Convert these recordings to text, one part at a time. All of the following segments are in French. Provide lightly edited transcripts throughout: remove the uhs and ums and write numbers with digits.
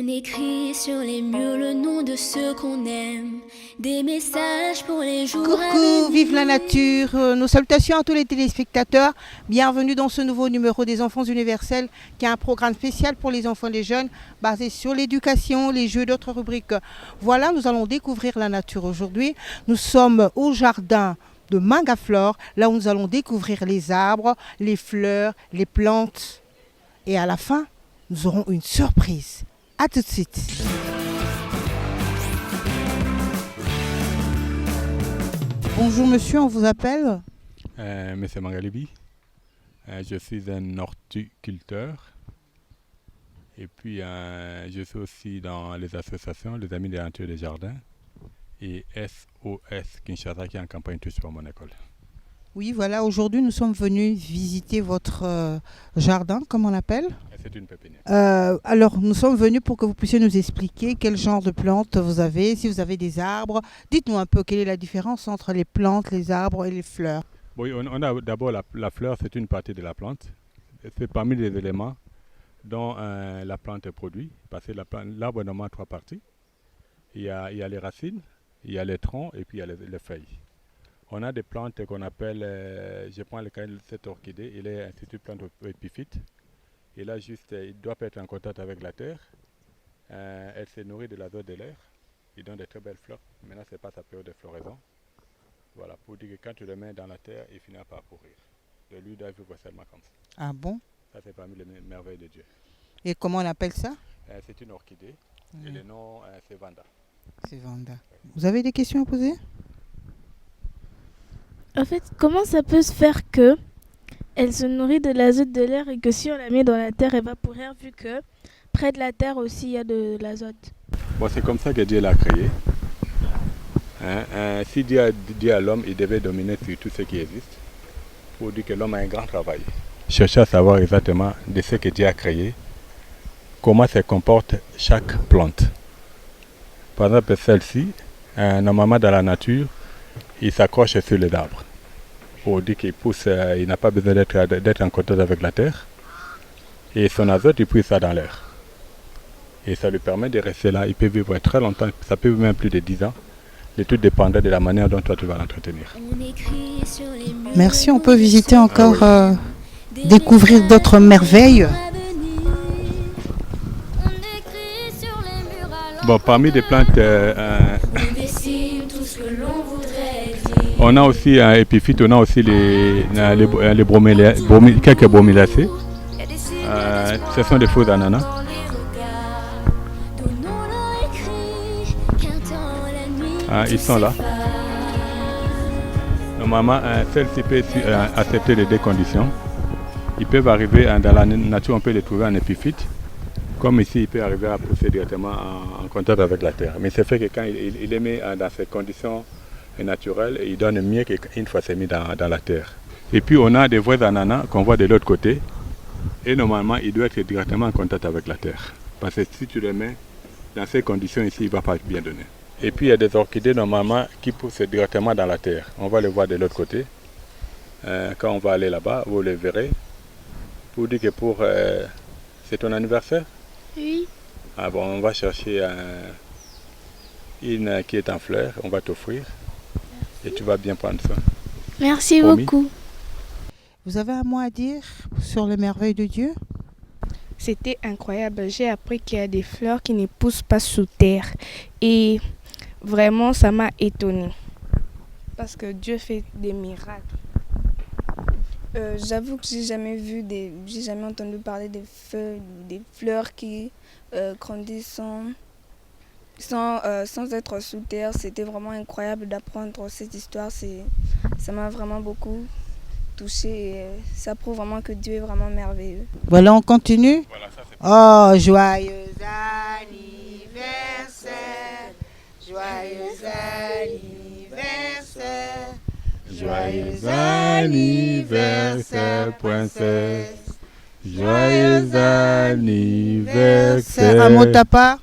On écrit sur les murs le nom de ceux qu'on aime, des messages pour les jours à Coucou, venir. vive la nature. Nos salutations à tous les téléspectateurs. Bienvenue dans ce nouveau numéro des Enfants Universels, qui est un programme spécial pour les enfants et les jeunes, basé sur l'éducation, les jeux et d'autres rubriques. Voilà, nous allons découvrir la nature aujourd'hui. Nous sommes au jardin de Mangaflore, là où nous allons découvrir les arbres, les fleurs, les plantes. Et à la fin, nous aurons une surprise. À tout de suite. Bonjour monsieur, on vous appelle Monsieur Mangalibi, je suis un horticulteur et puis je suis aussi dans les associations Les Amis des Natures des Jardins et SOS Kinshasa qui est en campagne tous pour mon école. Oui, voilà, aujourd'hui nous sommes venus visiter votre jardin, comme on l'appelle. Et c'est une pépinière. Alors, nous sommes venus pour que vous puissiez nous expliquer quel genre de plantes vous avez, si vous avez des arbres. Dites-nous un peu quelle est la différence entre les plantes, les arbres et les fleurs. Oui, on a d'abord la fleur, c'est une partie de la plante. C'est parmi les éléments dont la plante produit, parce que l'arbre a normalement trois parties. Il y a les racines, il y a les troncs et puis il y a les feuilles. On a des plantes qu'on appelle, je prends le cas de cette orchidée, il est institut plante épiphyte. Et là, juste, il doit pas être en contact avec la terre. Elle se nourrit de l'azote de l'air. Il donne de très belles fleurs. Maintenant, ce n'est pas sa période de floraison. Voilà, pour dire que quand tu le mets dans la terre, il finit par pourrir. De lui doit vivre seulement comme ça. Ah bon? Ça, c'est parmi les merveilles de Dieu. Et comment on appelle ça? C'est une orchidée. Et le nom, c'est Vanda. C'est Vanda. Vous avez des questions à poser? En fait, comment ça peut se faire que elle se nourrit de l'azote de l'air et que si on la met dans la terre, elle va pourrir vu que près de la terre aussi il y a de l'azote? Bon, c'est comme ça que Dieu l'a créé. Si Dieu a dit à l'homme, il devait dominer sur tout ce qui existe. Pour dire que l'homme a un grand travail. Chercher à savoir exactement de ce que Dieu a créé, comment se comporte chaque plante. Par exemple, celle-ci, normalement dans la nature, il s'accroche sur les arbres. Pour dire qu'il pousse, il n'a pas besoin d'être en contact avec la terre. Et son azote, il pousse ça dans l'air. Et ça lui permet de rester là. Il peut vivre très longtemps, ça peut vivre même plus de 10 ans. Et tout dépendra de la manière dont toi tu vas l'entretenir. On écrit sur les murs Merci, le on nom peut de visiter ceux encore, qu'on aime, des découvrir messages d'autres pour les merveilles. jours à venir. On écrit sur les murs à Bon, parmi les plantes, on dessine tout ce que l'on voudrait dire. on a aussi un épiphyte, on a aussi les quelques bromélacées. Y a des signes d'espoir Ce sont des faux ananas. dans les regards. Donnons-leur écrit qu'un temps la nuit Ils sont là. Normalement, celle-ci peut accepter les deux conditions. Ils peuvent arriver dans la nature, on peut les trouver en épiphyte. Comme ici, il peut arriver à pousser directement en contact avec la terre. Mais c'est fait que quand il est mis dans ces conditions naturelles, il donne mieux qu'une fois c'est mis dans la terre. Et puis on a des vrais ananas qu'on voit de l'autre côté. Et normalement, il doit être directement en contact avec la terre. Parce que si tu le mets dans ces conditions ici, il ne va pas bien donner. Et puis il y a des orchidées normalement qui poussent directement dans la terre. On va les voir de l'autre côté. Quand on va aller là-bas, vous les verrez. Pour dire que c'est ton anniversaire? Oui. Ah bon, on va chercher une qui est en fleurs, on va t'offrir. Et tu vas bien prendre soin. Merci Promis. beaucoup. Vous avez un mot à dire sur les merveilles de Dieu? C'était incroyable. J'ai appris qu'il y a des fleurs qui ne poussent pas sous terre. Et vraiment, ça m'a étonnée. Parce que Dieu fait des miracles. J'avoue que j'ai jamais entendu parler des fleurs qui grandissent sans être sous terre. C'était vraiment incroyable d'apprendre cette histoire. Ça m'a vraiment beaucoup touchée et ça prouve vraiment que Dieu est vraiment merveilleux. Voilà, on continue. Voilà, ça c'est Oh, joyeux anniversaire, joyeux anniversaire, Joyeux anniversaire, princesse. Joyeux anniversaire. Un mot de ta part?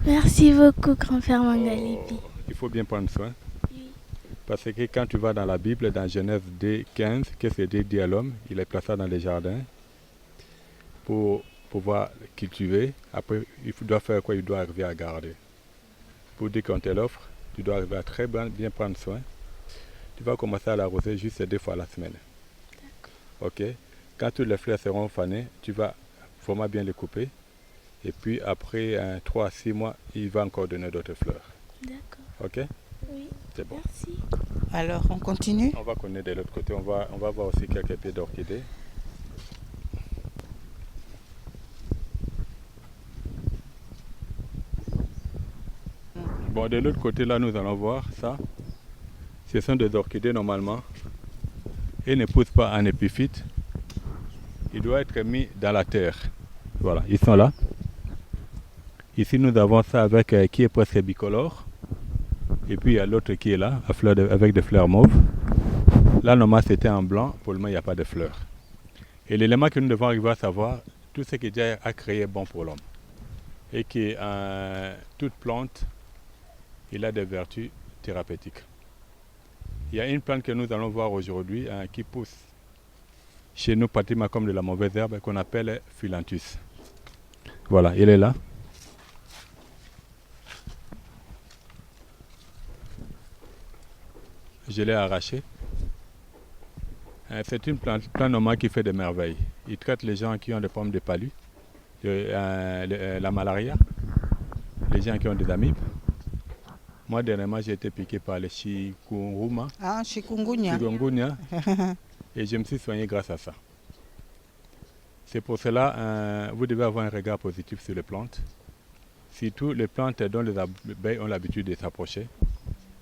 Merci beaucoup, grand-père Mangalibi. Il faut bien prendre soin. Parce que quand tu vas dans la Bible, dans Genèse 2, 15, qu'est-ce que Dieu dit à l'homme? Il est placé dans les jardins pour pouvoir cultiver. Après, il doit faire quoi? Il doit arriver à garder. Pour dire qu'on te l'offre, tu dois arriver à très bien prendre soin. Tu vas commencer à l'arroser juste 2 fois la semaine. Ok. Quand toutes les fleurs seront fanées, tu vas vraiment bien les couper. Et puis après 3 à 6 mois, il va encore donner d'autres fleurs. D'accord. Ok? Oui. C'est bon. Merci. Alors, on continue. On va connaître de l'autre côté. On va voir aussi quelques pieds d'orchidées. Bon, de l'autre côté, là, nous allons voir ça. Ce sont des orchidées normalement. Ils ne poussent pas en épiphyte. Ils doivent être mis dans la terre. Voilà, ils sont là. Ici, nous avons ça avec qui est presque bicolore. Et puis, il y a l'autre qui est là, avec des fleurs mauves. Là, normalement, c'était en blanc. Pour le moment, il n'y a pas de fleurs. Et l'élément que nous devons arriver à savoir, tout ce que Dieu a créé est bon pour l'homme. Et que toute plante, il a des vertus thérapeutiques. Il y a une plante que nous allons voir aujourd'hui qui pousse chez nous pratiquement comme de la mauvaise herbe qu'on appelle Phyllanthus. Voilà, il est là. Je l'ai arraché. C'est une plante normale qui fait des merveilles. Il traite les gens qui ont des problèmes de palu, la malaria, les gens qui ont des amibes. Moi, dernièrement, j'ai été piqué par le chikungunya. Ah, chikungunya. Et je me suis soigné grâce à ça. C'est pour cela vous devez avoir un regard positif sur les plantes. Surtout les plantes dont les abeilles ont l'habitude de s'approcher.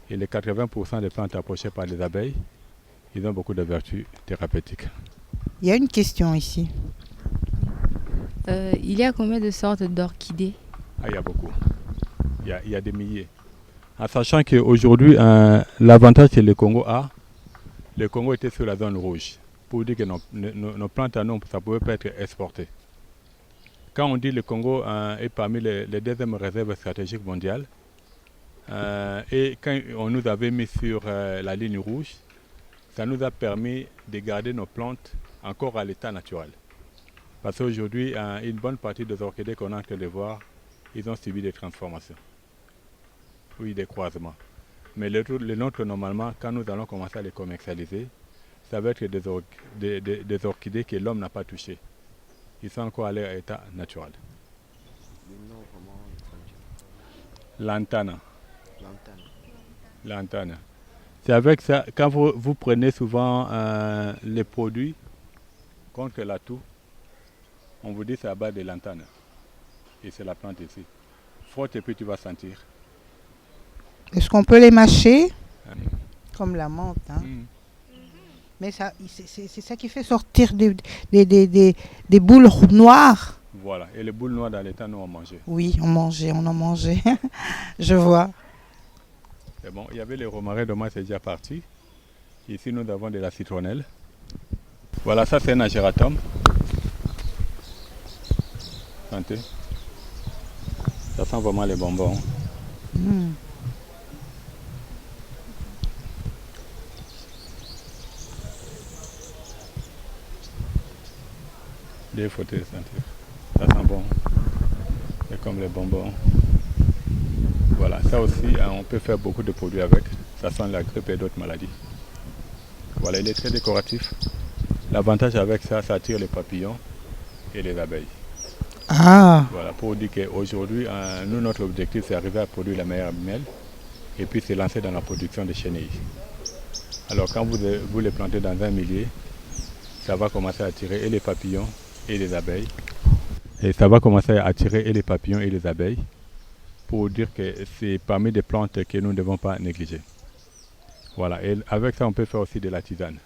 Et les 80% des plantes approchées par les abeilles, ils ont beaucoup de vertus thérapeutiques. Il y a une question ici. Il y a combien de sortes d'orchidées? Il y a beaucoup. Il y a des milliers. En sachant qu'aujourd'hui, l'avantage que le Congo a, le Congo était sur la zone rouge. Pour dire que nos plantes à nous, ça ne pouvait pas être exporté. Quand on dit que le Congo est parmi les deuxièmes réserves stratégiques mondiales, et quand on nous avait mis sur la ligne rouge, ça nous a permis de garder nos plantes encore à l'état naturel. Parce qu'aujourd'hui, une bonne partie des orchidées qu'on est en train de voir, ils ont subi des transformations. Oui, des croisements. Mais les nôtres, normalement, quand nous allons commencer à les commercialiser, ça va être des orchidées que l'homme n'a pas touchées. Ils sont encore à leur état naturel. Lantana. Lantana. C'est avec ça, quand vous prenez souvent les produits contre la toux, on vous dit c'est à base de lantana. Et c'est la plante ici. Frotte et puis tu vas sentir. Est-ce qu'on peut les mâcher? Comme la menthe. Hein? Mais c'est ça qui fait sortir des boules noires. Voilà. Et les boules noires dans l'état, nous on mangeait. Oui, on en mangeait. Je vois. C'est bon. Il y avait les romarins, demain c'est déjà parti. Ici nous avons de la citronnelle. Voilà, ça c'est un agératum. Sentez. Ça sent vraiment les bonbons. Il faut te sentir. Ça sent bon. C'est comme les bonbons. Voilà, ça aussi, on peut faire beaucoup de produits avec. Ça sent la grippe et d'autres maladies. Voilà, il est très décoratif. L'avantage avec ça, ça attire les papillons et les abeilles. Ah. Voilà, pour dire qu'aujourd'hui, nous, notre objectif, c'est d'arriver à produire la meilleure miel et puis se lancer dans la production de chenilles. Alors, quand vous les plantez dans un millier, ça va commencer à attirer et les papillons et les abeilles. Et ça va commencer à attirer et les papillons et les abeilles pour dire que c'est parmi des plantes que nous ne devons pas négliger. Voilà, et avec ça, on peut faire aussi de la tisane.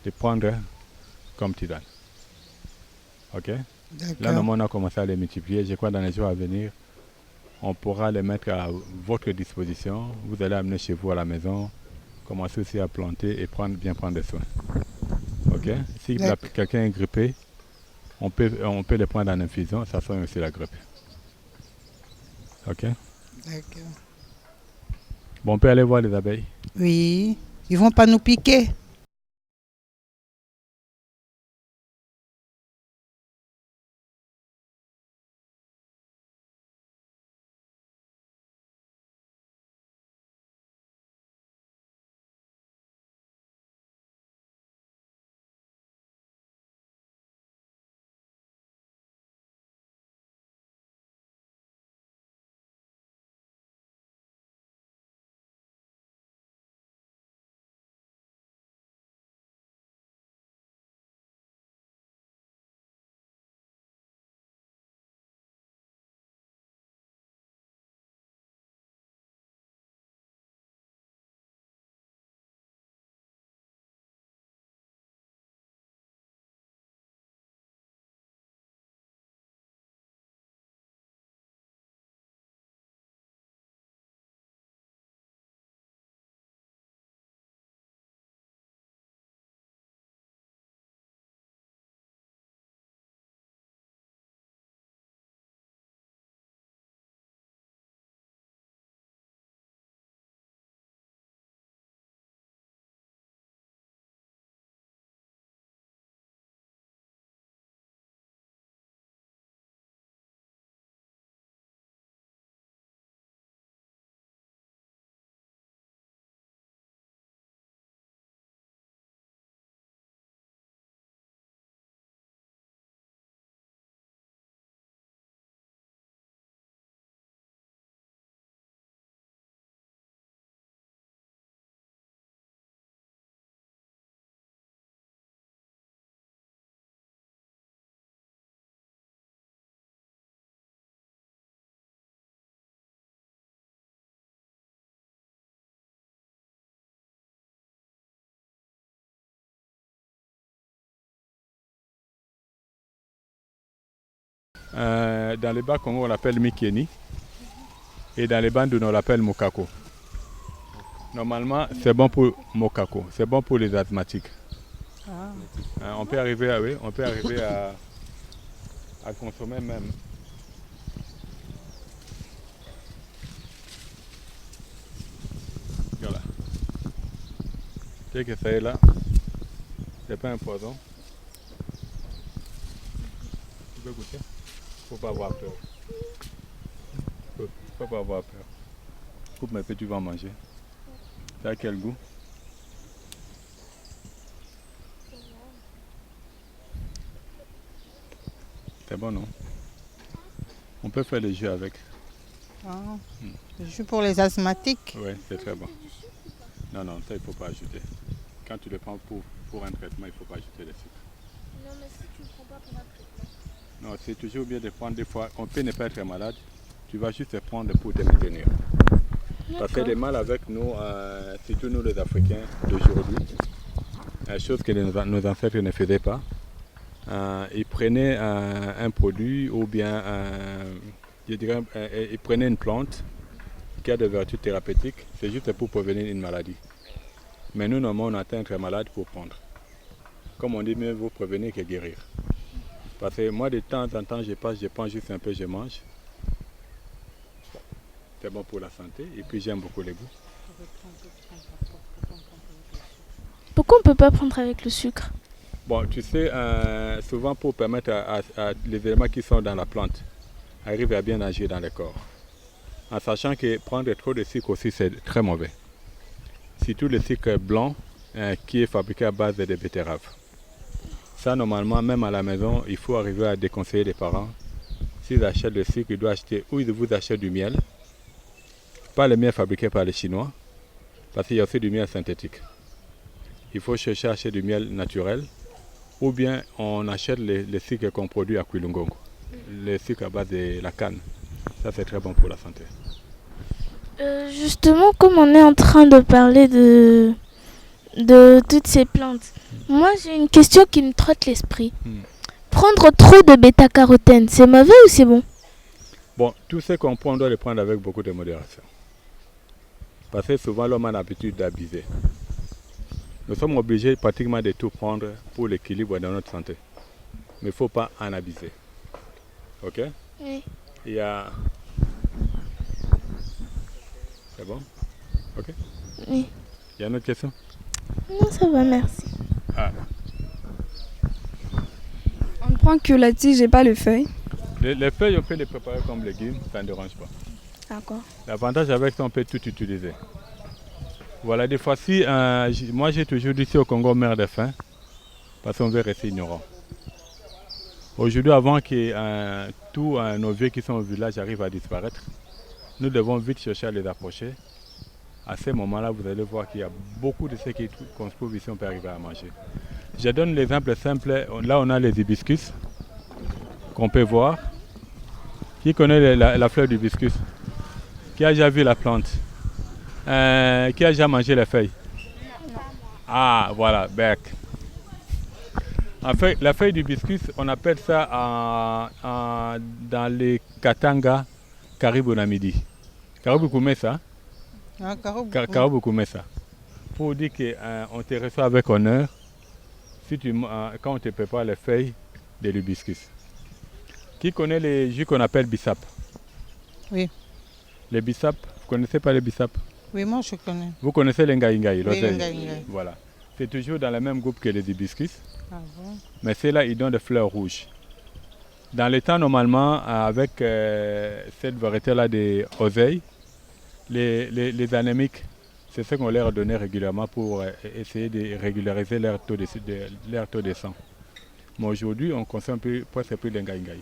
De prendre comme tisane. Ok? Là, normalement, on a commencé à les multiplier. Je crois que dans les jours à venir, on pourra les mettre à votre disposition. Vous allez amener chez vous à la maison, commencer aussi à planter et bien prendre soin. Ok? Si quelqu'un est grippé, on peut les prendre en infusion, ça soigne aussi la grippe. Ok? D'accord. Bon, on peut aller voir les abeilles. Oui. Ils vont pas nous piquer. Dans les bas Congo, on l'appelle Mikieni. Et dans les Bandou, on l'appelle Mokako. Normalement, c'est bon pour Mokako. C'est bon pour les asthmatiques. On peut arriver à consommer même. Voilà. Tu sais que ça est là. C'est pas un poison. Tu peux goûter. Faut pas avoir peur. Faut pas avoir peur. Coupe mes petits, tu vas en manger. Ça a quel goût? C'est bon, non? On peut faire des jus avec. Le jus pour les asthmatiques. Oui, c'est très bon. Non, ça il ne faut pas ajouter. Quand tu le prends pour un traitement, il ne faut pas ajouter le sucre. Non, mais si tu ne prends pas pour un traitement. Non, c'est toujours bien de prendre des fois. On peut ne pas être malade. Tu vas juste prendre pour te maintenir. Parce que le mal avec nous, surtout nous les Africains d'aujourd'hui, chose que nos ancêtres ne faisaient pas, ils prenaient un produit ou bien ils prenaient une plante qui a des vertus thérapeutiques, c'est juste pour prévenir une maladie. Mais nous, normalement, on attend d'être malade pour prendre. Comme on dit, mieux vaut prévenir que guérir. Parce que moi, de temps en temps, je prends juste un peu, je mange. C'est bon pour la santé et puis j'aime beaucoup les goûts. Pourquoi on ne peut pas prendre avec le sucre? Bon, tu sais, souvent pour permettre à les éléments qui sont dans la plante arriver à bien agir dans le corps. En sachant que prendre trop de sucre aussi, c'est très mauvais. Surtout le sucre blanc qui est fabriqué à base de betteraves. Ça, normalement, même à la maison, il faut arriver à déconseiller les parents. S'ils achètent le sucre, ils doivent acheter, ou ils vous achètent du miel. Pas le miel fabriqué par les Chinois, parce qu'il y a aussi du miel synthétique. Il faut chercher à acheter du miel naturel, ou bien on achète le sucre qu'on produit à Kwilungongo, le sucre à base de la canne. Ça, c'est très bon pour la santé. Justement, comme on est en train de parler de toutes ces plantes, moi j'ai une question qui me trotte l'esprit. Prendre trop de bêta-carotène, c'est mauvais ou c'est bon? Bon, tout ce qu'on prend, on doit le prendre avec beaucoup de modération. Parce que souvent l'homme a l'habitude d'abuser. Nous sommes obligés pratiquement de tout prendre pour l'équilibre de notre santé. Mais il ne faut pas en abuser. Ok? Oui. Il y a... C'est bon? Ok? Oui. Il y a une autre question? Non, ça va, merci. On ne prend que la tige et pas le feuille. Les feuilles, on peut les préparer comme légumes, ça ne dérange pas. D'accord. L'avantage avec ça, on peut tout utiliser. Voilà, des fois, moi j'ai toujours dit ici au Congo, mère de faim, parce qu'on veut rester ignorant. Aujourd'hui, avant que tous nos vieux qui sont au village arrivent à disparaître, nous devons vite chercher à les approcher. À ce moment-là, vous allez voir qu'il y a beaucoup de ce qu'on se trouve ici, on peut arriver à manger. Je donne l'exemple simple. Là, on a les hibiscus qu'on peut voir. Qui connaît la fleur d'hibiscus? Qui a déjà vu la plante? Qui a déjà mangé les feuilles? Ah, voilà, bec. En fait, la feuille d'hibiscus, on appelle ça dans les Katanga, Caribou Namidi. Caribou Koumessa. Caribou Koumessa. Pour dire qu'on te reçoit avec honneur quand on te prépare les feuilles de l'hibiscus. Qui connaît les jus qu'on appelle bissap? Oui. Les bissap, vous connaissez pas les bissap? Oui, moi je connais. Vous connaissez les ngaïngaï, Oui, les ngaïngaï. Voilà. C'est toujours dans le même groupe que les hibiscus. Ah bon? Mais ceux-là, ils donnent des fleurs rouges. Dans le temps, normalement, avec cette variété-là des oseilles, les anémiques, c'est ce qu'on leur donnait régulièrement pour essayer de régulariser leur taux de sang. Mais aujourd'hui, on consomme presque plus de ngaïngaï.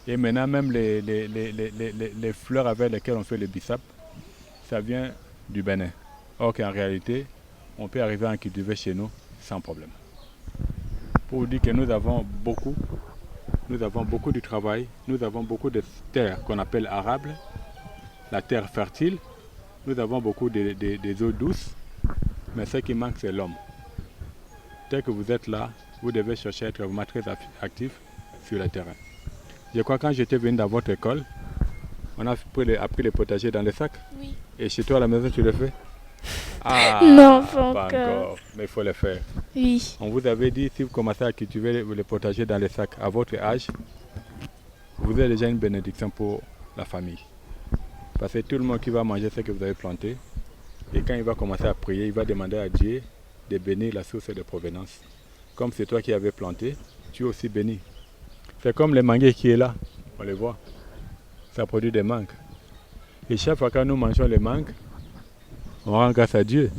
Et maintenant, même les fleurs avec lesquelles on fait le bissap, ça vient du Bénin. Or qu'en réalité, on peut arriver à en cultiver chez nous sans problème. Pour vous dire que nous avons beaucoup de travail, nous avons beaucoup de terres qu'on appelle arables, la terre fertile, nous avons beaucoup des eaux douces, mais ce qui manque c'est l'homme. Dès que vous êtes là, vous devez chercher à être vraiment très actif sur le terrain. Je crois que quand j'étais venu dans votre école, on a appris les potagers dans les sacs. Oui. Et chez toi à la maison, tu le fais? Ah, Non, pas encore. Mais il faut le faire. Oui. On vous avait dit, si vous commencez à cultiver les potagers dans les sacs à votre âge, vous avez déjà une bénédiction pour la famille. Parce que tout le monde qui va manger ce que vous avez planté, et quand il va commencer à prier, il va demander à Dieu de bénir la source de provenance. Comme c'est toi qui avais planté, tu es aussi béni. C'est comme les manguiers qui est là, on les voit. Ça produit des mangues. Et chaque fois que nous mangeons les mangues, on rend grâce à Dieu.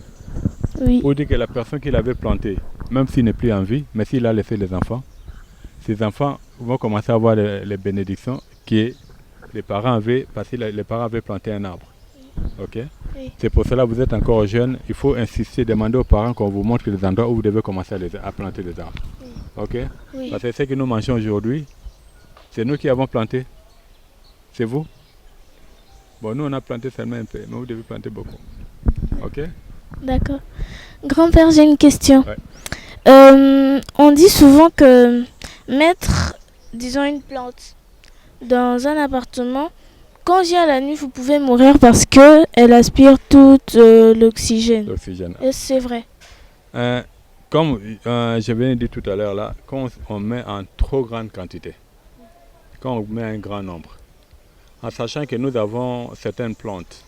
Oui. Pour dire que la personne qui l'avait planté, même s'il n'est plus en vie, mais s'il a laissé les enfants, ces enfants vont commencer à avoir les bénédictions que les parents avaient, parce que les parents avaient planté un arbre. Ok? Oui. C'est pour cela que vous êtes encore jeune. Il faut insister, demander aux parents qu'on vous montre les endroits où vous devez commencer à planter les arbres. Oui. Ok? Oui. Parce que ce que nous mangeons aujourd'hui, c'est nous qui avons planté. C'est vous? Bon, nous on a planté seulement un peu, mais vous devez planter beaucoup. Ok? D'accord. Grand-père, j'ai une question. Ouais. On dit souvent que mettre, disons, une plante dans un appartement, quand vient la nuit, vous pouvez mourir parce qu'elle aspire tout l'oxygène. L'oxygène. Est-ce que c'est vrai? Comme je viens de dire tout à l'heure, là, quand on met en trop grande quantité, quand on met un grand nombre, en sachant que nous avons certaines plantes.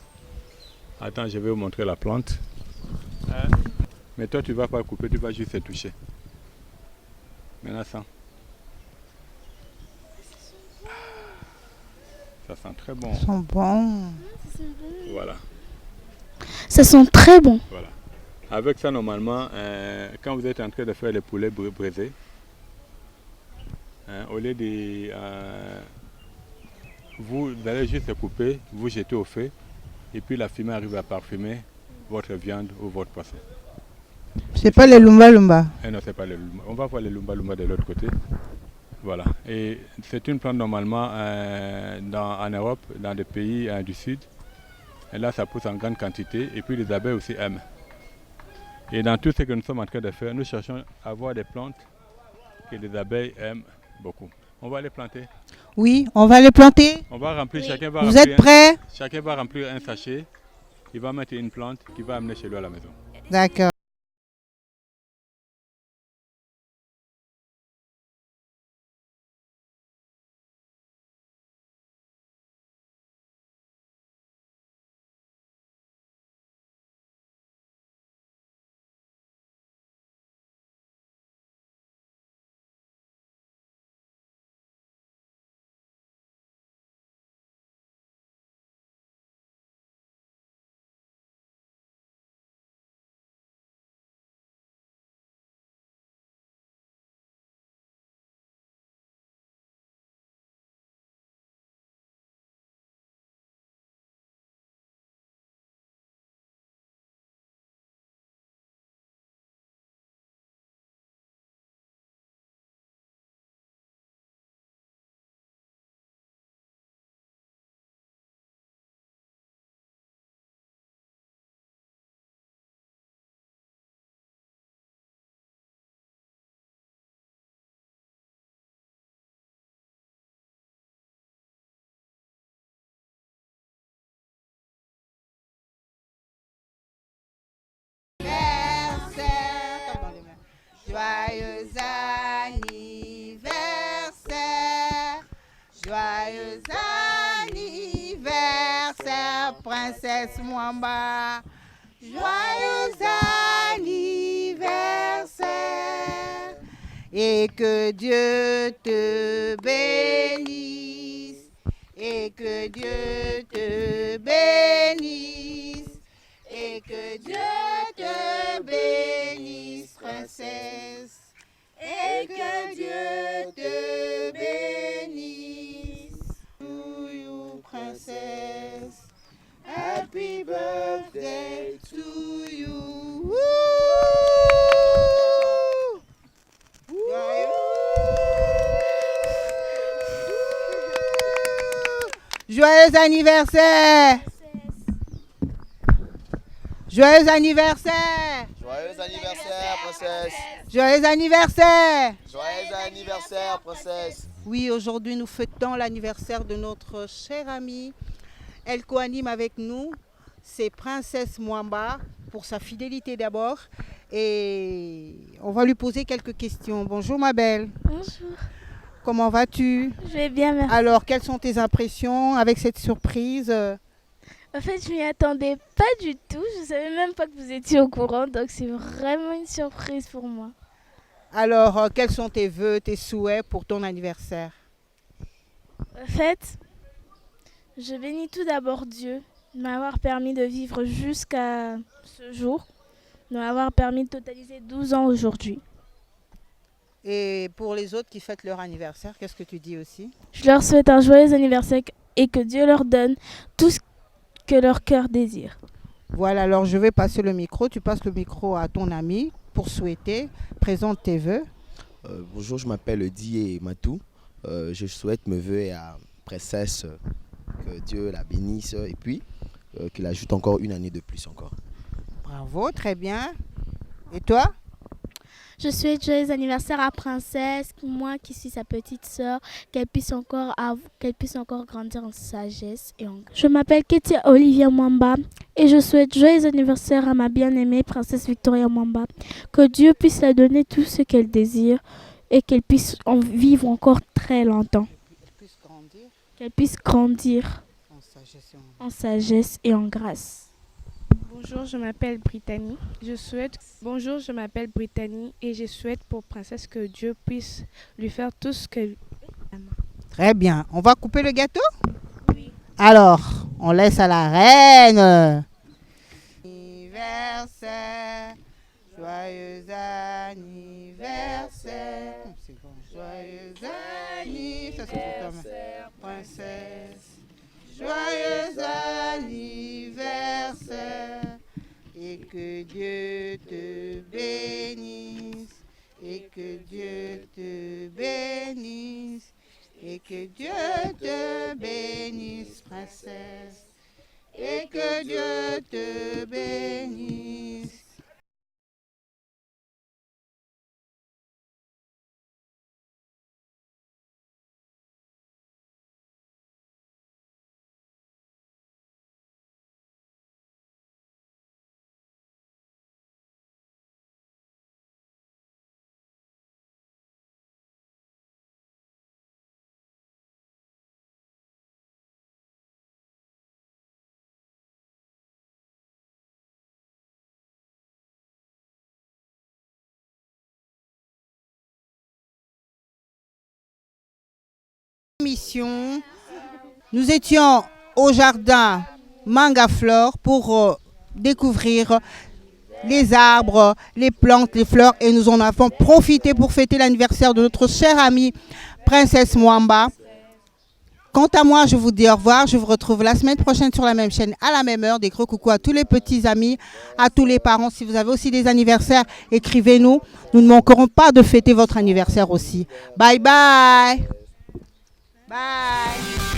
Attends, je vais vous montrer la plante. Mais toi, tu ne vas pas couper, tu vas juste toucher. Maintenant, ça. Ça sent très bon. Ils sont bons. Voilà. Ça sent très bon. Voilà. Avec ça, normalement, quand vous êtes en train de faire les poulets braisés, au lieu de... vous allez juste couper, vous jetez au feu, et puis la fumée arrive à parfumer votre viande ou votre poisson. C'est pas les lumba-lumba. Non, c'est pas les lumba. On va voir les lumba-lumba de l'autre côté. Voilà. Et c'est une plante normalement en Europe, dans des pays du Sud. Et là, ça pousse en grande quantité, et puis les abeilles aussi aiment. Et dans tout ce que nous sommes en train de faire, nous cherchons à avoir des plantes que les abeilles aiment beaucoup. On va les planter. Oui, on va les planter. On va remplir, chacun va Vous remplir êtes prêts? Chacun va remplir un sachet. Il va mettre une plante qu'il va amener chez lui à la maison. D'accord. Joyeux anniversaire, joyeux anniversaire, princesse Mwamba. Joyeux anniversaire, et que Dieu te bénisse, et que Dieu te bénisse, et que Dieu te bénisse, princesse, et que Dieu te bénisse. To you, princesse, happy birthday to you. Woo! Joyeux anniversaire! Joyeux anniversaire! Joyeux anniversaire, princesse! Joyeux anniversaire! Joyeux anniversaire, princesse! Oui, aujourd'hui nous fêtons l'anniversaire de notre chère amie. Elle co-anime avec nous, c'est Princesse Mwamba, pour sa fidélité d'abord. Et on va lui poser quelques questions. Bonjour ma belle. Bonjour. Comment vas-tu? Je vais bien, merci. Alors, quelles sont tes impressions avec cette surprise? En fait, je m'y attendais pas du tout. Je savais même pas que vous étiez au courant, donc c'est vraiment une surprise pour moi. Alors, quels sont tes vœux, tes souhaits pour ton anniversaire? En fait, je bénis tout d'abord Dieu de m'avoir permis de vivre jusqu'à ce jour, de m'avoir permis de totaliser 12 ans aujourd'hui. Et pour les autres qui fêtent leur anniversaire, qu'est-ce que tu dis aussi? Je leur souhaite un joyeux anniversaire et que Dieu leur donne tout ce que leur cœur désire. Voilà, alors je vais passer le micro. Tu passes le micro à ton ami pour souhaiter. Présente tes vœux. Bonjour, je m'appelle Dié Matou. Je souhaite mes vœux à Princesse, que Dieu la bénisse et puis qu'il ajoute encore une année de plus encore. Bravo, très bien. Et toi? Je souhaite joyeux anniversaire à Princesse, moi qui suis sa petite sœur, qu'elle puisse encore grandir en sagesse et en... Je m'appelle Ketia Olivia Mwamba et je souhaite joyeux anniversaire à ma bien-aimée Princesse Victoria Mwamba. Que Dieu puisse la donner tout ce qu'elle désire et qu'elle puisse en vivre encore très longtemps. Qu'elle puisse grandir en sagesse et en grâce. Bonjour, je m'appelle Brittany. Bonjour, je m'appelle Brittany et je souhaite pour Princesse que Dieu puisse lui faire tout ce qu'elle... Très bien. On va couper le gâteau? Oui. Alors, on laisse à la reine. Anniversaire, joyeux anniversaire. Joyeux anniversaire, princesse. Joyeux anniversaire. Et que Dieu te bénisse. Et que Dieu te bénisse. Et que Dieu te bénisse, princesse. Et que Dieu te bénisse. Mission. Nous étions au jardin Mangaflore pour découvrir les arbres, les plantes, les fleurs et nous en avons profité pour fêter l'anniversaire de notre chère amie Princesse Mwamba. Quant à moi, je vous dis au revoir. Je vous retrouve la semaine prochaine sur la même chaîne à la même heure. Des gros coucou à tous les petits amis, à tous les parents. Si vous avez aussi des anniversaires, écrivez-nous. Nous ne manquerons pas de fêter votre anniversaire aussi. Bye bye. Bye.